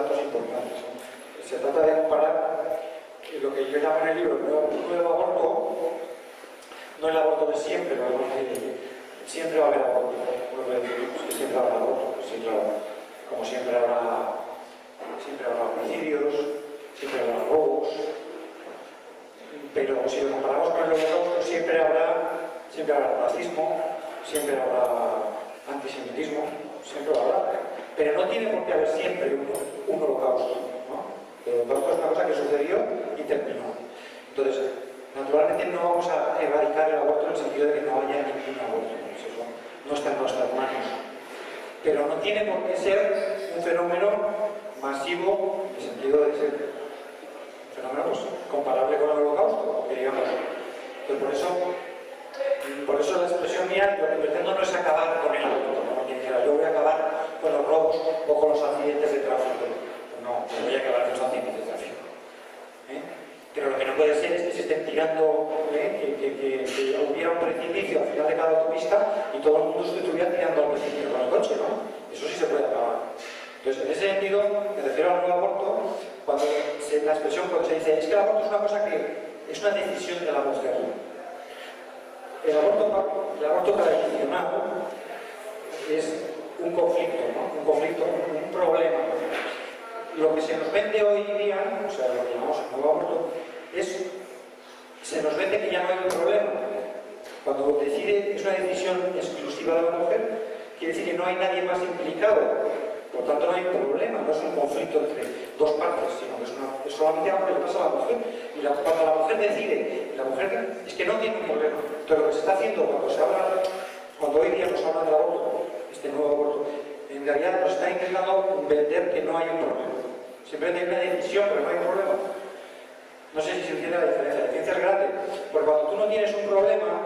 datos importantes, ¿no? Se trata de comparar lo que yo llamo en el libro un nuevo aborto, no el aborto de siempre, no el aborto de siempre va a haber aborto, siempre habrá aborto, como siempre habrá homicidios, siempre habrá robos, pero si lo comparamos con el holocausto siempre habrá racismo, siempre habrá antisemitismo, siempre lo habrá, pero no tiene por qué haber siempre un holocausto, ¿no? El holocausto es una cosa que sucedió y terminó. Entonces, naturalmente no vamos a erradicar el aborto en el sentido de que no haya ningún aborto, eso no está en nuestras manos, pero no tiene por qué ser un fenómeno masivo en el sentido de ser un fenómeno pues, comparable con el holocausto, digamos. Entonces, por eso la expresión mía, lo que pretendo no es acabar con el aborto, como quien dijera, yo voy a acabar con los robos o con los accidentes de tráfico. No, yo voy a acabar con los accidentes de tráfico. Pero lo que no puede ser es que se estén tirando, que hubiera un precipicio al final de cada autopista y todo el mundo se estuviera tirando al precipicio con el coche, ¿no? Eso sí se puede acabar. Entonces, en ese sentido, me refiero al nuevo aborto, cuando la expresión cuando se dice, es que el aborto es una cosa que es una decisión de la mujer. El aborto tradicional es un conflicto, ¿no? Un problema. Lo que se nos vende hoy día, o sea, lo que llamamos el nuevo aborto, se nos vende que ya no hay un problema. Cuando es una decisión exclusiva de la mujer, quiere decir que no hay nadie más implicado. Por tanto, no hay problema, no es un conflicto entre dos partes, sino que es solamente algo que le pasa a la mujer. Y cuando la mujer decide, es que no tiene un problema. Entonces, lo que se está haciendo cuando hoy día nos hablan del aborto, este nuevo aborto, en realidad nos está intentando vender que no hay un problema. Siempre hay una decisión, pero no hay un problema. No sé si se entiende la diferencia. La diferencia es grande, porque cuando tú no tienes un problema,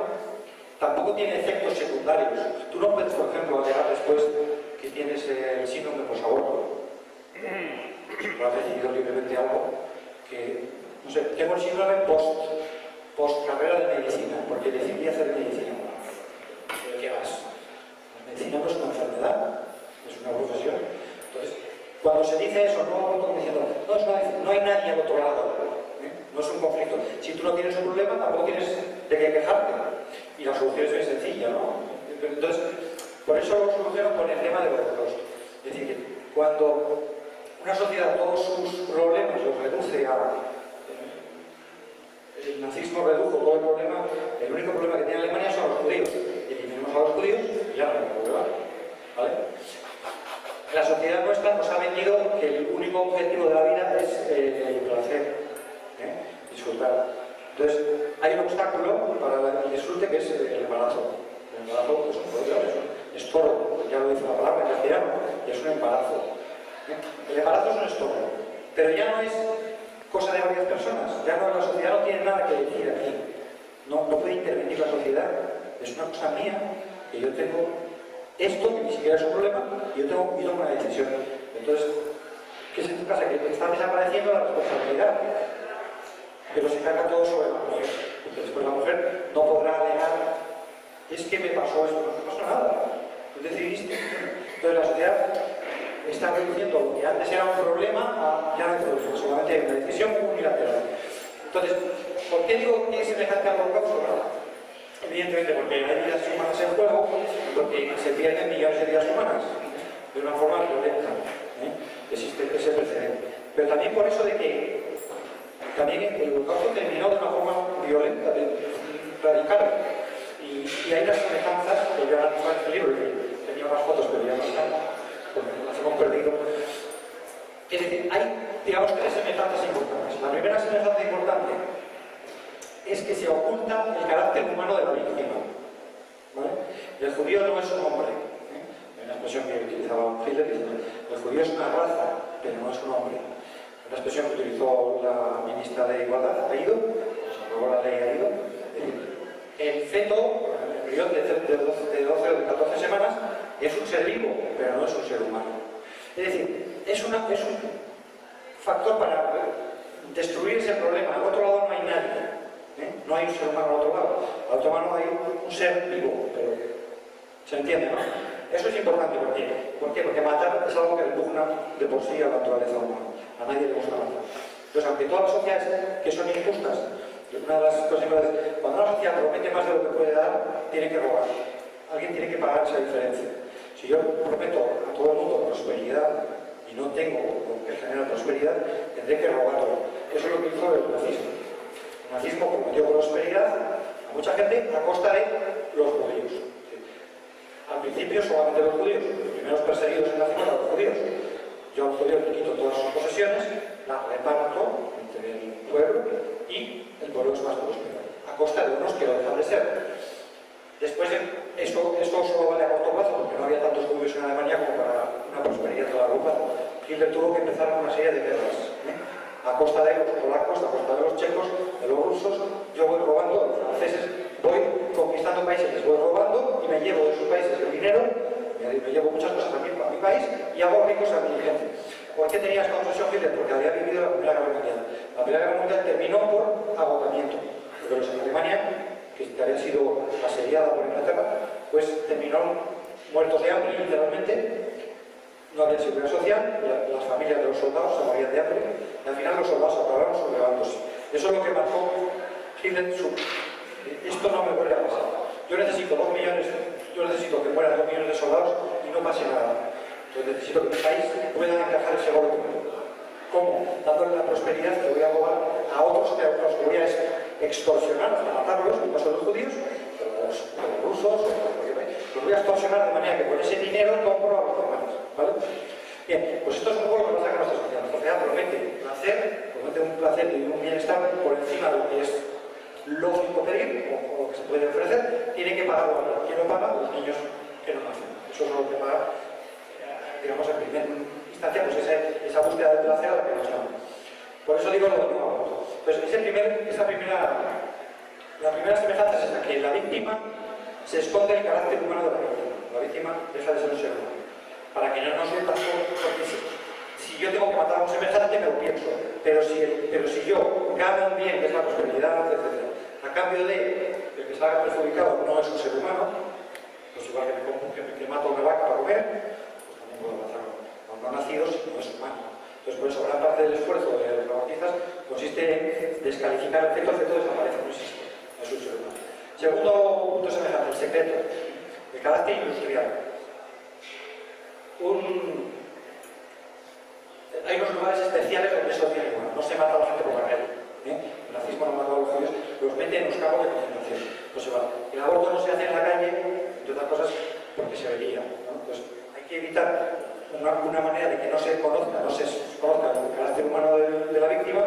tampoco tiene efectos secundarios. Tú no puedes, por ejemplo, alegar después que tienes el síndrome posaborto. No has decidido libremente algo que, no sé, tengo el síndrome post carrera de medicina, porque decidí hacer medicina. ¿De qué vas? La medicina no es una enfermedad, es una profesión. Entonces, cuando se dice eso, no diciendo, no hay nadie al otro lado, no es un conflicto. Si tú no tienes un problema, tampoco tienes de qué quejarte. Y la solución es muy sencilla, ¿no? Entonces, por eso lo soluciono con el tema del holocausto. Es decir, que cuando una sociedad todos sus problemas los reduce a... El nazismo redujo todo el problema, el único problema que tiene Alemania son los judíos. Y eliminamos a los judíos y ya no hay problema. ¿Vale? La sociedad nuestra nos ha vendido que el único objetivo de la vida es el placer, disfrutar. Entonces, hay un obstáculo para el disfrute que es el embarazo. El embarazo es un problema, es estorbo, ya lo dice la palabra en castellano, y es un embarazo. El embarazo es un estorbo, pero ya no es cosa de varias personas, ya no, la sociedad no tiene nada que decir aquí. No puede intervenir la sociedad, es una cosa mía, que yo tengo esto, que ni siquiera es un problema, y yo tomo una decisión. Entonces, ¿qué se pasa? Que está desapareciendo la responsabilidad, pero se carga todo sobre la mujer. Porque después la mujer no podrá alegar, es que me pasó esto, no te pasó nada, tú decidiste. Entonces la sociedad está reduciendo lo que antes era un problema a ya no hay problema, solamente hay una decisión unilateral. Entonces, ¿por qué digo que es semejante al holocausto? Evidentemente porque hay vidas humanas en juego, porque se pierden millones de vidas humanas de una forma violenta. Existe ese precedente. Pero también por eso de que también el holocausto terminó de una forma violenta, radical. Y hay unas semejanzas, que yo ahora en el libro tenía unas fotos, pero ya no están, porque las hemos perdido. Es decir, hay, digamos, tres semejanzas importantes. La primera semejanza importante es que se oculta el carácter humano de la víctima. ¿Vale? El judío no es un hombre. Hay una expresión que utilizaba Hitler, el judío es una raza, pero no es un hombre. Una expresión que utilizó la ministra de Igualdad, Aido, se aprobó la ley Aido. El feto, en el periodo de 12 o de 14 semanas, es un ser vivo, pero no es un ser humano. Es decir, es un factor para destruir ese problema. Al otro lado no hay nadie. No hay un ser humano al otro lado. Al otro lado hay un ser vivo, pero se entiende, ¿no? Eso es importante, ¿por qué? Porque matar es algo que repugna de por sí a la naturaleza humana. A nadie le gusta matar. Entonces, aunque todas las sociedades que son injustas, una de las cosas importantes, cuando una sociedad promete más de lo que puede dar, tiene que robar. Alguien tiene que pagar esa diferencia. Si yo prometo a todo el mundo prosperidad y no tengo lo que genera prosperidad, tendré que robarlo. Eso es lo que hizo el nazismo. El nazismo prometió prosperidad a mucha gente a costa de los judíos. Al principio solamente los judíos, los primeros perseguidos en la zona eran los judíos. Yo a los judíos les quito todas sus posesiones, las reparto entre el pueblo y el pueblo es más próspero, a costa de unos que lo dejan de ser. Después, esto solo vale a corto plazo, porque no había tantos judíos en Alemania como para una prosperidad a largo plazo. Hitler tuvo que empezar una serie de guerras, a costa de los polacos, a costa de los checos, de los rusos. Yo voy robando, los franceses, voy conquistando países, les voy robando y me llevo de sus países el dinero, me llevo muchas cosas también para mi país y hago ricos a mi gente. ¿Por qué tenía esta obsesión Hitler? Porque había vivido la Primera Guerra Mundial. La Primera Guerra Mundial terminó por agotamiento. Pero en Alemania, que había sido asediada por Inglaterra, pues terminaron muertos de hambre, literalmente. No había seguridad social, las familias de los soldados se morían de hambre, y al final los soldados acabaron sublevándose. Eso es lo que marcó Hitler. Esto no me vuelve a pasar. Yo necesito 2 millones, yo necesito que mueran 2 millones de soldados y no pase nada. Yo necesito que mi país pueda encajar ese golpe. ¿Cómo? Dándole la prosperidad que voy a robar a otros que los voy a extorsionar hasta matarlos, en el caso de los judíos, los rusos, los voy a extorsionar de manera que con ese dinero compro a los demás. ¿Vale? Bien, pues esto es un poco lo que pasa con nuestra sociedad. La sociedad promete un placer y un bienestar por encima de lo que es lógico pedir o lo que se puede ofrecer, tiene que pagarlo. ¿Quién lo paga? Los niños que no nacen. Eso es lo que paga, digamos, en primera instancia, pues esa búsqueda del placer a la que nos llaman. Por eso digo lo que no hago. Pues la primera semejanza es esta, que en la víctima se esconde el carácter humano de la víctima. La víctima deja de ser un ser humano. Para que no nos dé tanto, porque si yo tengo que matar a un semejante, me lo pienso. Pero si yo gano un bien, que es la prosperidad, etc., a cambio de que salga perjudicado no es un ser humano, pues igual que mato a una vaca para comer, pues también puedo matarlo. Cuando ha nacido, no es humano. Entonces, por eso, gran parte del esfuerzo de los anarquistas consiste en descalificar el feto desaparece, no existe, no es un ser humano. Segundo punto semejante, el secreto, el carácter industrial. Hay unos lugares especiales donde eso tiene lugar, no se mata a la gente por la calle. El nazismo no mató a los judíos, los mete en los campos de concentración. No se va. El aborto no se hace en la calle, entre otras cosas, porque se vería, ¿no? Entonces, hay que evitar una manera de que no se conozca el carácter humano de la víctima,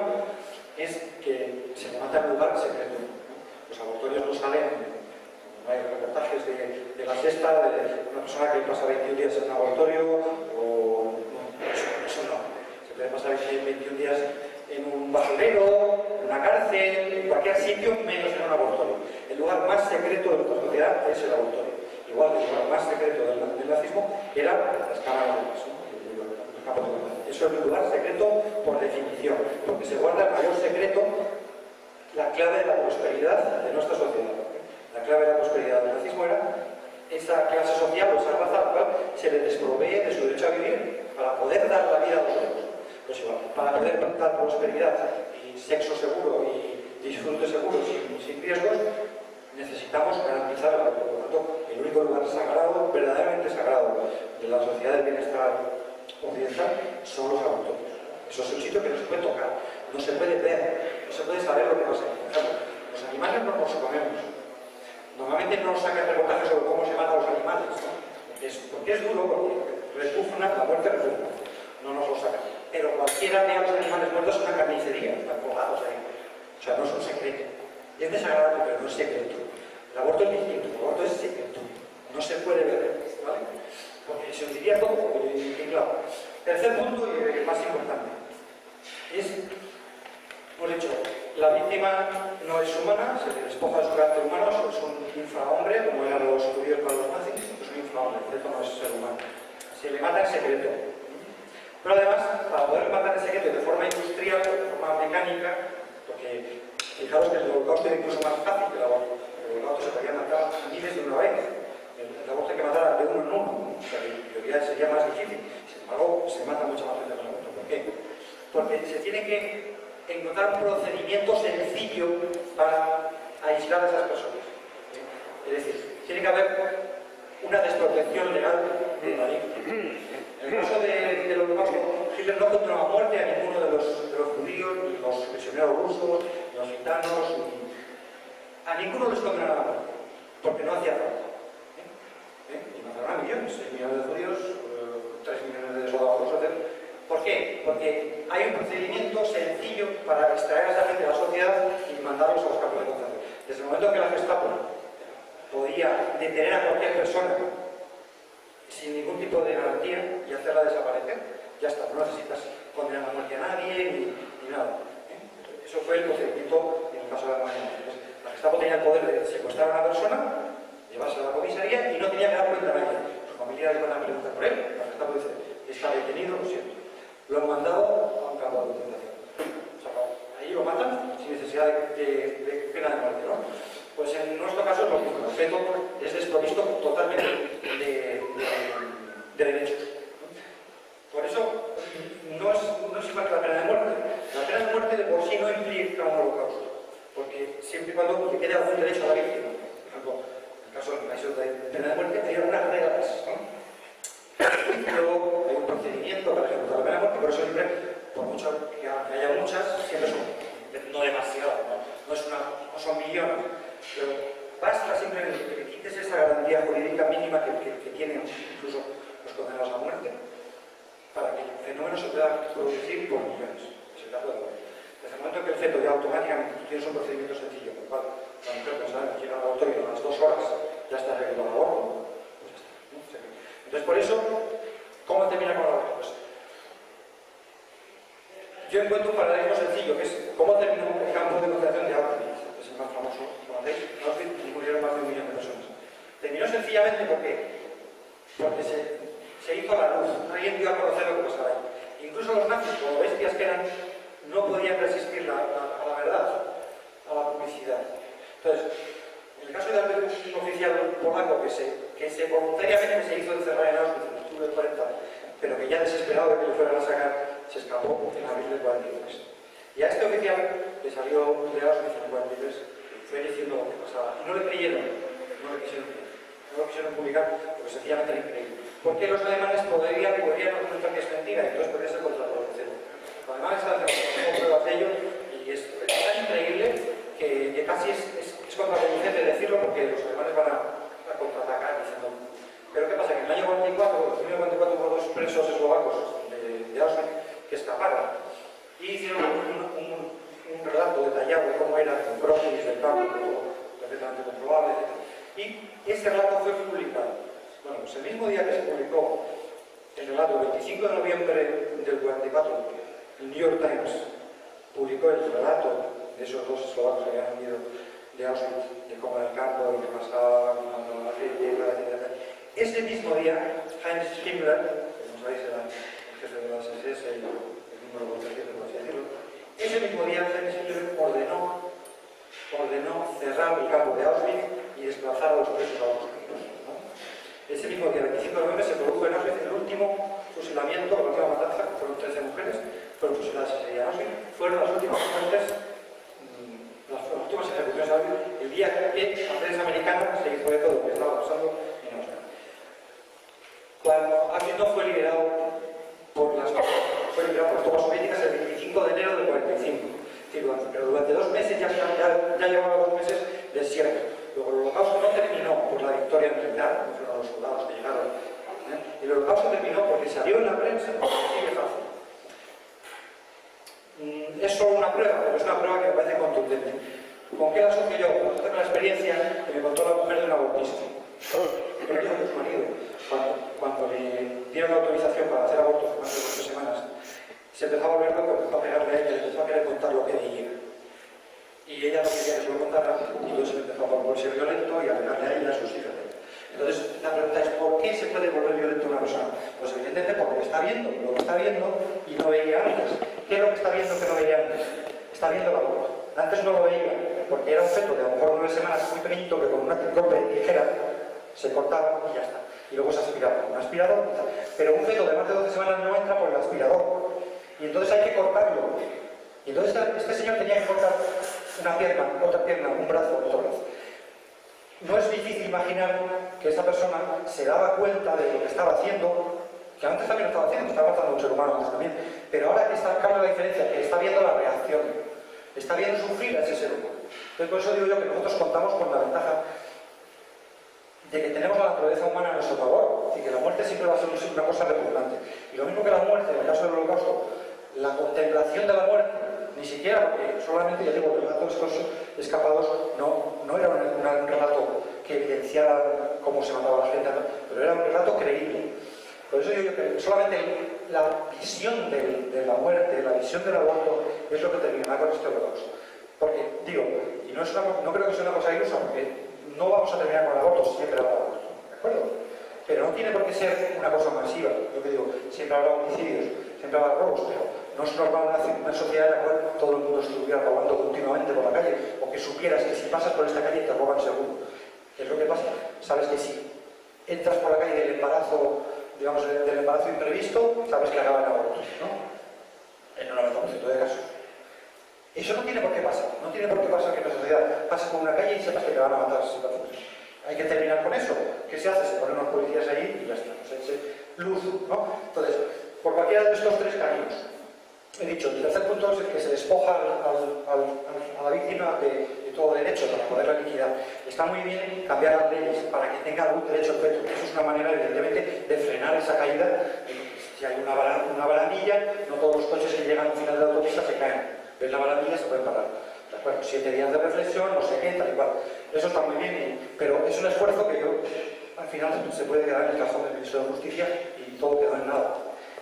es que se le mata en un lugar secreto. Los abortorios no salen. No hay reportajes de la sexta, de una persona que pasa 21 días en un abortorio, o eso no. Se puede pasar 21 días en un basurero, en una cárcel, en cualquier sitio, menos en un abortorio. El lugar más secreto de nuestra sociedad es el abortorio. Igual que el lugar más secreto del nazismo era las cámaras de gas, los campos de concentración. Eso es un lugar secreto por definición, porque se guarda el mayor secreto, la clave de la prosperidad de nuestra sociedad. La clave de la prosperidad del nazismo era esa clase social o esa raza a la cual se le desprovee de su derecho a vivir para poder dar la vida a los otros. Pues igual, para poder dar prosperidad y sexo seguro y disfrute seguro sin riesgos, necesitamos garantizar por lo tanto, el único lugar sagrado, verdaderamente sagrado de la sociedad del bienestar occidental son los abortorios. Eso es un sitio que no se puede tocar, no se puede ver, no se puede saber lo que pasa. Por ejemplo, los animales no los comemos. Normalmente no nos sacan reportajes sobre cómo se matan los animales, ¿no? Porque es duro, porque repugna, la muerte repugna. No nos lo sacan. Pero cualquiera vea a los animales muertos en una carnicería, están colgados ahí. O sea, no es un secreto. Es desagradable, pero no es secreto. El aborto es distinto, el aborto es secreto. No se puede ver, ¿vale? Porque se os diría todo, y claro. Tercer punto, y el más importante, es, hemos dicho, la víctima no es humana, se le despoja de su carácter humano, es un infrahombre, como eran los judíos para los nazis, es un infrahombre, esto no es ser humano. Se le mata en secreto. Pero además, para poder matar en secreto de forma industrial, de forma mecánica, porque fijaros que el holocausto era incluso más fácil que el aborto. El holocausto se podía matar a miles de una vez. El aborto hay que matar de uno en uno. O sea, en teoría sería más difícil. Sin embargo, se mata mucha más gente con el aborto. ¿Por qué? Porque se tiene que encontrar un procedimiento sencillo para aislar a esas personas. Es decir, tiene que haber una desprotección legal de la ley. En el caso del Holocausto, Hitler no condenó a muerte a ninguno de los judíos, ni los prisioneros rusos, ni los gitanos, a ninguno les condenó a muerte, porque no hacía falta. Y mataron a millones, 6 millones de judíos, 3 millones de soldados rusos. ¿Por qué? Porque hay un procedimiento sencillo para extraer a esa gente de la sociedad y mandarlos a los campos de concentración. Desde el momento que la Gestapo podía detener a cualquier persona sin ningún tipo de garantía y hacerla desaparecer, ya está, no necesitas condenar a muerte a nadie ni nada. Eso fue el procedimiento en el caso de Alemania. La Gestapo tenía el poder de secuestrar a una persona, llevarse a la comisaría y no tenía que dar cuenta a nadie. Sus familiares van a preguntar por él, la Gestapo dice, está detenido, lo siento. Lo han mandado a un campo de concentración. O sea, ahí lo matan sin necesidad de pena de muerte, ¿no? Pues en nuestro caso es lo mismo. El feto es desprovisto totalmente de derechos. Por eso no es igual que la pena de muerte. La pena de muerte de por sí no implica un holocausto, porque siempre y cuando le quede algún derecho a la víctima. Por ejemplo, en el caso del caso de pena de muerte hay algunas reglas, ¿no? Luego hay un procedimiento para ejecutar la pena de muerte, por eso siempre, por mucho que haya muchas, siempre son no demasiadas, no son millones, pero basta simplemente que quites esa garantía jurídica mínima que tienen incluso los condenados a muerte para que el fenómeno se pueda producir por millones. Es el caso de la muerte. Desde el momento que el feto ya automáticamente tú tienes un procedimiento sencillo, por el cual la mujer pensaba que llega al laboratorio y a las 2 horas ya está ejecutado el aborto, pues ya está. Entonces, por eso, ¿cómo termina con la aborto? Pues, yo encuentro un paralelismo sencillo, que es cómo terminó el campo de concentración de Auschwitz, que es el más famoso, ¿conocéis? En Auschwitz murieron más de 1 millón de personas. Terminó sencillamente porque se hizo a la luz, nadie dio a conocer lo que pasaba ahí. Incluso los nazis, como bestias que eran, no podían resistir a la verdad, a la publicidad. Entonces, en el caso de un oficial polaco que se voluntariamente se hizo encerrar en Auschwitz en octubre del 40, pero que ya desesperado de que le fueran a sacar, se escapó en abril del 43. Y a este oficial le salió de Auschwitz en el 43, fue diciendo lo que pasaba. Y no le creyeron, no lo quisieron publicar, porque sencillamente le creyeron. Porque los alemanes podrían argumentar que es mentira, y entonces podría ser contraproducente. Los alemanes saben que pruebas de ello, y es tan increíble que casi es contraproducente decirlo, porque los alemanes van a contraatacar diciendo. Pero ¿qué pasa? Que en el año 44, en 1944 hubo 2 presos eslovacos de Auschwitz que escaparon y hicieron un relato detallado de cómo era el croquis del campo, todo perfectamente comprobable, etc. Y ese relato fue publicado. Bueno, pues el mismo día que se publicó el relato, el 25 de noviembre del 44, el New York Times publicó el relato de esos 2 eslovacos que habían venido de Auschwitz, de cómo era el campo, lo que pasaba, cuando la guerra, etc. Ese mismo día, Heinz Himmler, que como sabéis era el jefe de las SS, el número 400, por así decirlo, ese mismo día Heinz Himmler ordenó cerrar el campo de Auschwitz y desplazar a los presos a otros campos, ¿no? Ese mismo día, el 25 de noviembre, se produjo en Auschwitz el último fusilamiento, la última matanza, fueron 13 mujeres, fueron fusiladas ese día en Auschwitz, fueron las últimas muertes, las últimas ejecuciones de Auschwitz, el día que la prensa americana se hizo eco de lo que estaba pasando en Auschwitz. Cuando Auschwitz no fue liberado por las tropas soviéticas el 25 de enero del 45. Pero durante 2 meses ya llevaba 2 meses desierto. Luego el holocausto no terminó por la victoria militar, no fueron los soldados que llegaron. El holocausto terminó porque salió en la prensa, así de fácil. Es solo una prueba, pero es una prueba que me parece contundente. ¿Con qué la asocio yo? Con la experiencia que me contó la mujer de un abortista. Pero dijo que su marido, cuando le dieron la autorización para hacer abortos más de 8 semanas, se empezó a volver loco, empezó a pegarle a ella, le empezó a querer contar lo que veía. Y ella no quería que se lo contara, y entonces empezó a volverse violento y a pegarle a ella y a sus hijas. Entonces, la pregunta es, ¿por qué se puede volver violento una persona? Pues evidentemente porque lo que está viendo y no veía antes. ¿Qué es lo que está viendo que no veía antes? Está viendo el aborto. Antes no lo veía, porque era un feto de a lo mejor 9 semanas muy pequeñito que con una golpe ligera se cortaba y ya está. Y y luego es aspirado con un aspirador, pero un feto de más de 12 semanas no entra por el aspirador, y entonces hay que cortarlo. Y entonces este señor tenía que cortar una pierna, otra pierna, un brazo, otro brazo. No es difícil imaginar que esta persona se daba cuenta de lo que estaba haciendo, que antes también lo estaba haciendo, estaba matando a un ser humano antes también, pero ahora que está claro la diferencia, que está viendo la reacción, está viendo sufrir a ese ser humano. Entonces por eso digo yo que nosotros contamos con la ventaja de que tenemos la naturaleza humana a nuestro favor y que la muerte siempre va a ser una cosa repugnante. Y lo mismo que la muerte, en el caso del holocausto, la contemplación de la muerte, ni siquiera, porque solamente, ya digo, el relato de estos escapados no era un relato que evidenciara cómo se mataba a la gente, pero era un relato creíble. Por eso digo que solamente la visión de la muerte, la visión del aborto, es lo que terminará con este holocausto. Porque, digo, y no creo que sea una cosa ilusa, porque no vamos a terminar con el aborto, siempre habrá aborto, ¿de acuerdo? Pero no tiene por qué ser una cosa masiva, lo que digo, siempre habrá homicidios, siempre habrá robos, pero no es normal una sociedad en la cual todo el mundo estuviera robando continuamente por la calle, o que supieras que si pasas por esta calle te roban seguro. ¿Qué es lo que pasa? Sabes que si entras por la calle del embarazo, digamos, del embarazo imprevisto, sabes que acaba en aborto, ¿no? En un 90% de casos. Eso no tiene por qué pasar. No tiene por qué pasar que en la sociedad pases por una calle y sepas que te van a matar si pasas. Hay que terminar con eso. ¿Qué se hace? Se ponen unos policías ahí y ya está. O sea, luz, ¿no? Entonces, por cualquiera de estos tres caminos. He dicho, el tercer punto es el que se despoja a la víctima de todo derecho para poderla liquidar. Está muy bien cambiar las leyes para que tenga algún derecho al feto. Eso es una manera, evidentemente, de frenar esa caída. Si hay una barandilla, no todos los coches que llegan al final de la autopista se caen. Ves la barandilla, se pueden parar. ¿De acuerdo? 7 días de reflexión, no sé qué, tal y cual. Eso está muy bien, pero es un esfuerzo que al final se puede quedar en el cajón del Ministerio de Justicia y todo queda en nada.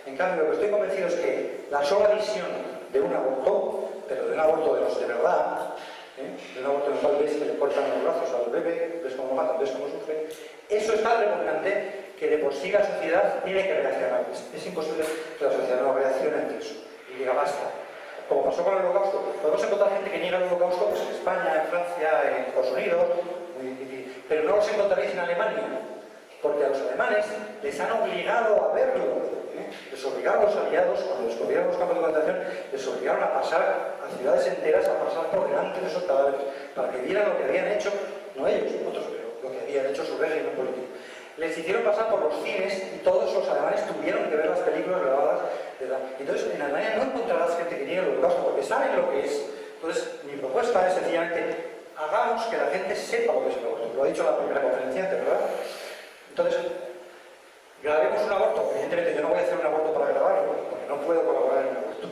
En cambio, lo que estoy convencido es que la sola visión de un aborto, pero de un aborto de los de verdad, de un aborto en el cual ves que le cortan los brazos al bebé, ves cómo matan, ves cómo sufre, eso es tan repugnante que de por sí la sociedad tiene que reaccionar. Es imposible que la sociedad no reaccione ante eso y diga basta. Como pasó con el holocausto, podemos encontrar gente que niega el holocausto pues, en España, en Francia, en Estados Unidos, pero no los encontraréis en Alemania, porque a los alemanes les han obligado a verlo. Les obligaron a los aliados, cuando descubrieron los campos de concentración, les obligaron a pasar a ciudades enteras, a pasar por delante de esos cadáveres, para que vieran lo que habían hecho, no ellos, otros, pero lo que habían hecho su régimen político. Les hicieron pasar por los cines y todos los alemanes tuvieron que ver las películas grabadas. Entonces, en Alemania no encontrarás gente que niegue el holocausto, porque saben lo que es. Entonces, mi propuesta es sencillamente, hagamos que la gente sepa lo que es el aborto. Lo ha dicho la primera conferenciante, ¿verdad? Entonces, grabemos un aborto. Evidentemente, yo no voy a hacer un aborto para grabarlo, porque no puedo colaborar en un aborto.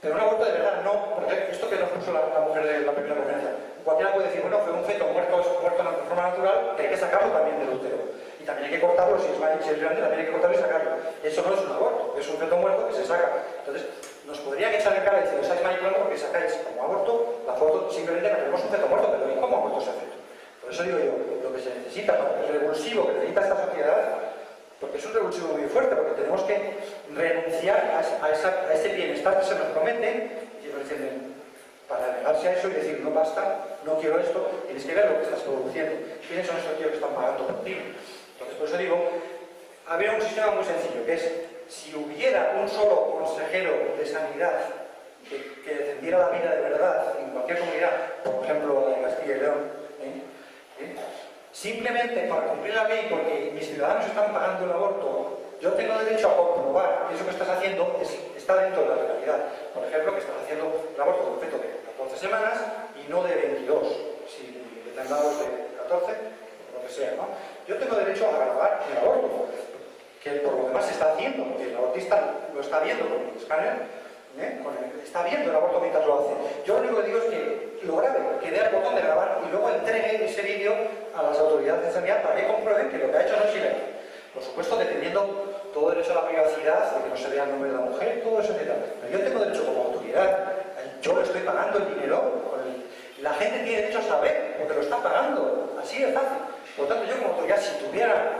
Pero un aborto de verdad, no, porque esto que nos puso la mujer de la primera conferencia, cualquiera puede decir, bueno, fue un feto muerto de forma natural, que hay que sacarlo también del útero. Y también hay que cortarlo, si es grande, también hay que cortarlo y sacarlo. Eso no es un aborto, es un feto muerto que se saca. Entonces, nos podrían echar en cara y decir, estáis manipulando porque sacáis como aborto la foto, simplemente que tenemos un feto muerto, pero ¿y cómo ha muerto ese feto? Por eso digo yo, lo que se necesita, el revulsivo que necesita esta sociedad, porque es un revulsivo muy fuerte, porque tenemos que renunciar a ese bienestar que se nos promete y para negarse a eso y decir, no basta, no quiero esto, tienes que ver lo que estás produciendo. ¿Quiénes son esos tíos que están pagando por ti? Entonces, por eso digo, había un sistema muy sencillo, que es, si hubiera un solo consejero de sanidad que defendiera la vida de verdad en cualquier comunidad, por ejemplo, la de Castilla y León, simplemente para cumplir la ley, porque mis ciudadanos están pagando el aborto, yo tengo derecho a comprobar que eso que estás haciendo está dentro de la legalidad. Por ejemplo, que estás haciendo el aborto de un feto de 14 semanas y no de 22, si determinados de 14, lo que sea, ¿no? Yo tengo derecho a grabar el aborto, que por lo demás se está haciendo, porque el abortista lo está viendo con el escáner, está viendo el aborto mientras lo hace. Yo lo único que digo es que lo grabe, que dé al botón de grabar y luego entregue ese vídeo a las autoridades de sanidad para que comprueben que lo que ha hecho no es ilegal. Por supuesto, defendiendo todo derecho a la privacidad, de que no se vea el nombre de la mujer, todo eso, etc. Pero yo tengo derecho como autoridad, yo le estoy pagando el dinero, la gente tiene derecho a saber, porque lo está pagando, así de fácil. Por lo tanto, yo como autoridad, si tuviera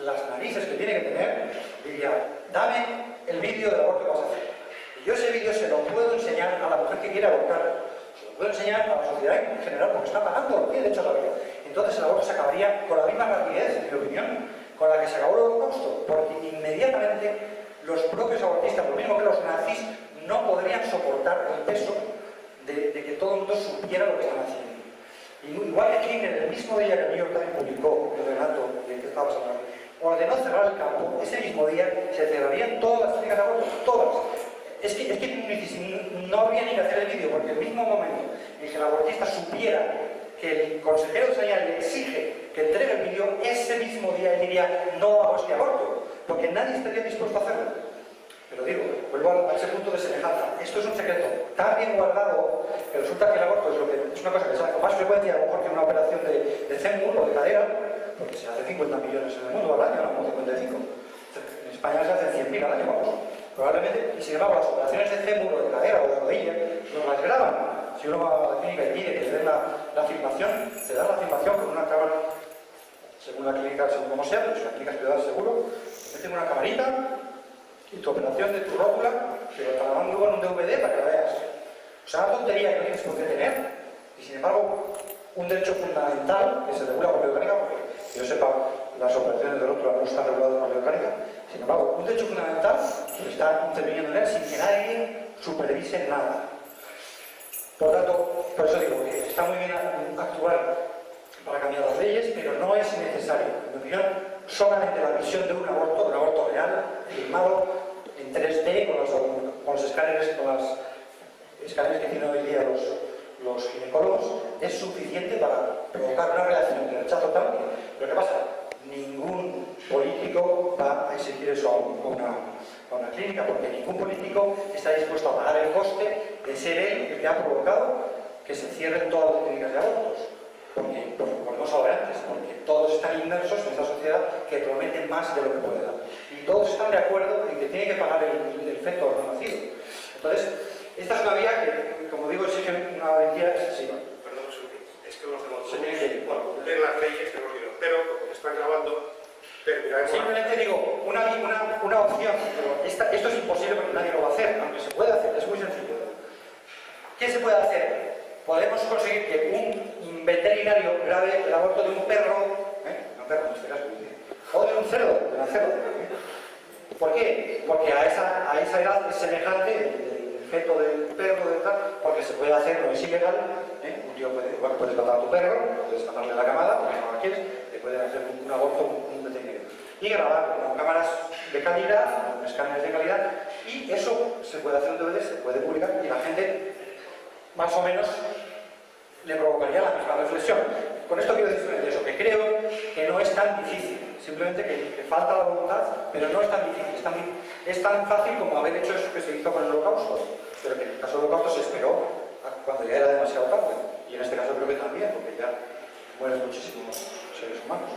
las narices que tiene que tener, diría, dame el vídeo del aborto que vas a hacer. Y yo ese vídeo se lo puedo enseñar a la mujer que quiere abortar, se lo puedo enseñar a la sociedad en general, porque está pagando, tiene derecho a la vida. Entonces el aborto se acabaría con la misma rapidez, en mi opinión, con la que se acabó el Holocausto, porque inmediatamente los propios abortistas, lo mismo que los nazis, no podrían soportar el peso de que todo el mundo supiera lo que están haciendo. Y igual que King, en el mismo día que el New York Times publicó el relato de que estabas hablando, ordenó cerrar el campo, ese mismo día se cerrarían todas las clínicas de aborto, todas. Es que no habría ni que hacer el vídeo, porque el mismo momento en que el abortista supiera que el consejero de sanidad le exige que entregue el vídeo, ese mismo día él diría no hago este aborto, porque nadie estaría dispuesto a hacerlo. Pero digo, vuelvo a ese punto de semejanza. Esto es un secreto tan bien guardado que resulta que el aborto es una cosa que se hace con más frecuencia a lo mejor que una operación de fémur o de cadera, porque se hace 50 millones en el mundo al año, no 55. En España se hacen 100.000 al año, vamos. Probablemente, y sin embargo, las operaciones de fémur o de cadera o de rodilla no las graban. Si uno va a la clínica y pide que le den la filmación, te dan la filmación con una cámara, según la clínica, según como sea, pero si la clínica es privada seguro, meten una camarita y tu operación de tu rótula, pero te la mando con un DVD para que la veas. O sea, una tontería que no tienes por qué tener. Y sin embargo, un derecho fundamental que se regula por ley orgánica, porque que yo sepa, las operaciones de rótula no están reguladas por ley orgánica. Sin embargo, un derecho fundamental que está interviniendo en él sin que nadie supervise nada. Por lo tanto, por eso digo que está muy bien actuar para cambiar las leyes, pero no es necesario. En mi opinión, solamente la visión de un aborto real, filmado en 3D con los escáneres que tienen hoy día los ginecólogos, es suficiente para provocar una reacción de rechazo tal. Pero ¿qué pasa? Ningún político va a exigir eso a una clínica, porque ningún político está dispuesto a pagar el coste de ser él el que ha provocado que se cierren todas las clínicas de abortos. Porque, como hemos hablado antes, porque todos están inmersos en esta sociedad que prometen más de lo que puede dar. Y todos están de acuerdo en que tiene que pagar el feto no nacido. Entonces, esta es una vía que, como digo, exige una valentía excesiva. Perdón, es que los demás bueno, cumplir las leyes que hemos ido, pero como están grabando, terminaremos. Simplemente digo, una opción, pero esto es imposible porque nadie lo va a hacer, aunque se puede hacer, es muy sencillo. ¿Qué se puede hacer? Podemos conseguir que un veterinario grabe el aborto de un perro, no perro en este caso, o de un cerdo, de una cerda. ¿Por qué? Porque a esa edad es semejante el feto del perro, del tal, porque se puede hacer, no es ilegal. Un tío puedes matar a tu perro, puedes matarle la camada, porque no la quieres, te pueden hacer un aborto un veterinario. Y grabar con cámaras de calidad, con escáneres de calidad, y eso se puede hacer un DVD, se puede publicar, y la gente más o menos le provocaría la misma reflexión. Con esto quiero decir eso, que creo que no es tan difícil, simplemente que falta la voluntad, pero no es tan difícil, es tan fácil como haber hecho eso que se hizo con el Holocausto, pero que en el caso del Holocausto se esperó cuando ya era demasiado tarde, y en este caso creo que también, porque ya mueren muchísimos seres humanos.